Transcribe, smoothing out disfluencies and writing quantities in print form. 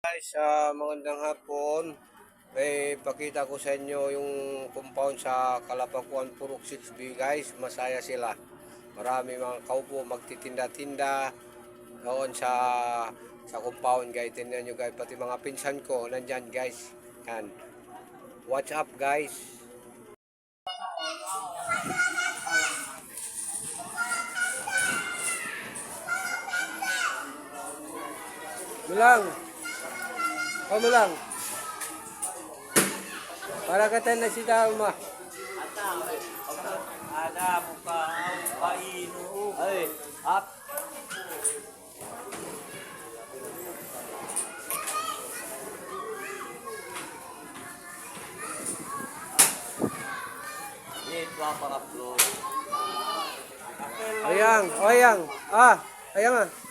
Guys, magandang hapon. Pakita ko sa inyo yung compound sa Kalapakuan Purok 6B guys. Masaya sila. Marami mga kaupo magtitinda-tinda doon sa compound guys. Tingnan nyo guys, pati mga pinsan ko nandyan guys. Yan. What's up guys? Mulang. Mulang. Para ka tayo na si Dama. Ada buka kainu. Ay, up. Ito apa upload. Ayang, ayang. Ayang ah.